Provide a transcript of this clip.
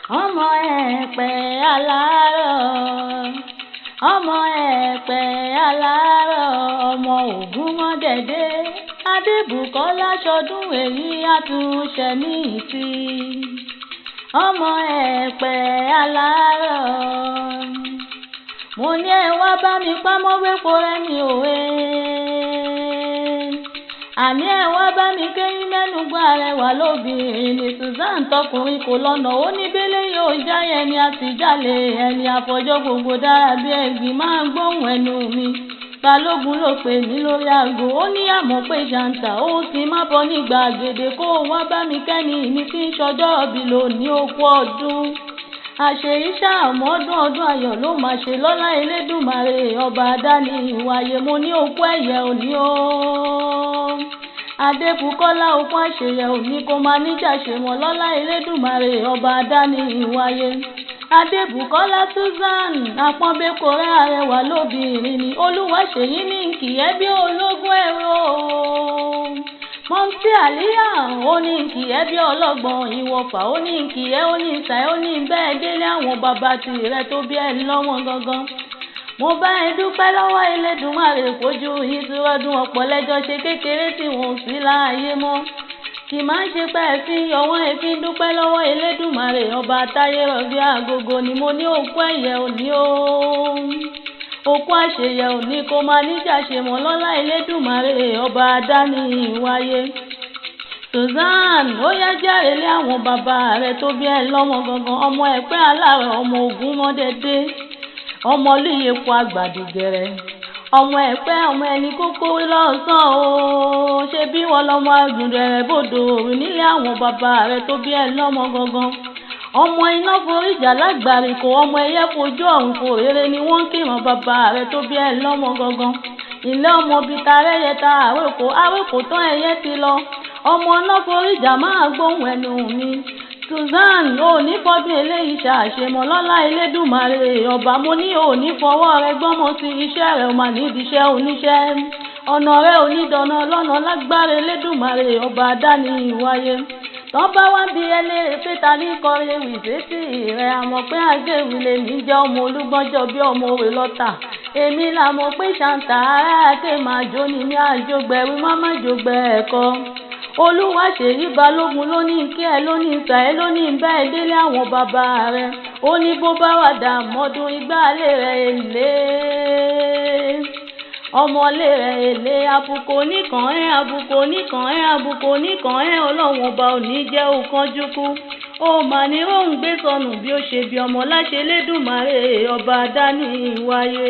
ọmọ Ẹ̀pẹ́ alárọ̀, ọmọ Ẹ̀pẹ́ alárọ̀, ọmọ Ògúnmọ́dẹ̀dẹ́, Adébùkọ́lá ṣọdún èyí àtúnṣe ní ti. Ọmọ Ẹ̀pẹ́ alárọ̀, mo ní ẹ wá bá mi pamọ́ wépo rẹ ní òwe. Àní ẹ wá bá mi kéyìn mẹ́nu gbọ́ arẹwà lóbìnrin ní Susan tọkùnrin kò lọ́nà ó ní bẹ́lẹ̀ yóò jáyẹ ẹni àtijálè ẹni àfọjọ́ gbogbo dára bí ẹ̀gbìn máa ń gbóhùn ẹnu mi. Balógun ló pè mí lórí aago ó ní àmọ́ pé ṣàǹtà ó sì má bọ́ ní gbàgede kó wá bá mi kẹ́ni mi tí ń ṣọjọ́ ọ̀bì lónìí òkú ọdún. Àṣeyí ṣàmọ́dún ọdún ayọ̀ ló máa ṣe lọ́lá Elédùmarè ọba àdáni ìwàyè mo ní òkú ẹ̀yẹ òní o. Adébùkọ́lá òkú àṣeyẹ òní kó máa níjà ṣe wọn lọ́lá Elédùmarè ọba àdáni ìwàyè. Adébùkọ́lá Susan àpọ́nbékọrẹ́ arẹwà lóbìnrin ni Olúwaṣèyí ní kìyẹ́ bí ológun ẹ̀rọ. Mọ́mtí Àlíyà ó ní kìyẹ́ bí ọlọ́gbọ́n ìwọ̀fà ó ní kìyẹ́ ó ní ìsàyẹ́ ó ní bẹ́ẹ̀ délé àwọn bàbá tirẹ̀ tó bí ẹ lọ́wọ́ gangan. Mo bá ẹ dúpẹ́ lọ́wọ́ Elédùmarè fojú yìí tí ọdún ọ̀pọ̀ lẹ́jọ́ ṣe kékeré tí wọ́n sí láàyè mọ́. Kì máa ń ṣe pé ẹ̀fín yọwọ́n ẹ̀fín dúpẹ́ lọ́wọ́ Elédùmarè ọba táyé rọ̀bí agogo ni mo ní òkú ẹ̀yẹ òní o. Òkú àṣeyẹ òní kó máa níjà ṣe mọ́ lọ́lá Elédùmarè ọba àdáni ìwáyé. Susan ó yá járe lé àwọn bàbá rẹ̀ tó bí ẹ lọ́mọ gangan ọmọ Ẹ̀pẹ́ alárọ̀ ọmọ Ògúnmọ́dẹ̀dẹ́ ọmọ Olúyẹ̀kọ àgbàdìgẹ̀rẹ̀ ọmọ Ẹ̀pẹ́ ọmọ ẹni kókó lọ́sàn o ṣe bí wọn lọmọ agùndẹ̀rẹ̀ bòdò òrù nílé àwọn bàbá rẹ̀ tó bí ẹ lọ́mọ gangan ọmọ iná foríjà lágbàríkò ọmọ ẹyẹ fojú ọ̀run fò rere ni wọ́n kìràn bàbá rẹ̀ tó bí ẹ lọ́mọ gangan ilé ọmọ bíi tarẹ́yẹ ta àwòkò tán ẹyẹ ti lọ ọmọ iná foríjà máa gbóhùn ẹnu mi. Susan ò ní fọdún eléyìí ṣàṣemọ lọ́lá Elédùmarè ọba mo ní ò ní fọwọ́ rẹ gbọ́mọ sí iṣẹ́ rẹ ò mà nídìí iṣẹ́ oníṣẹ́ ọ̀nà rẹ ò ní dọ̀nà lọ́nà lágbára Elédùmarè ọba àdáni ìwáyé. Tọ́ bá wá bí ẹlẹ́rìí pé ta ní kọrin ewì sétí rẹ̀ àmọ́ pé àgbèwì lè ní jẹ́ ọmọ olúgbọ́njọ́ bí ọmọ òwe lọ́tà èmi là mọ̀ pé ṣàǹtà ara àké máa jó ni ní àjọgbẹ̀rú má má jògbẹ̀ ẹ̀kọ́. Olúwaṣèyí Balógun ló ní kí ẹ ló ní ìsà ẹ ló ní bẹ́ẹ̀ délé àwọn bàbá rẹ̀ ó ní bó bá wà dà mọ́dún igbálẹ̀ rẹ̀ èlé ọmọlé rẹ̀ èlé àbùkù oníkan àbùkù oníkan àbùkù oníkan ọlọ́run ọba ò ní jẹ́ òkànjúkú ó mà ní òun gbé sọnù bí ó ṣe bí ọmọ láṣẹ Elédùmarè ọba àdáni ìwáyé.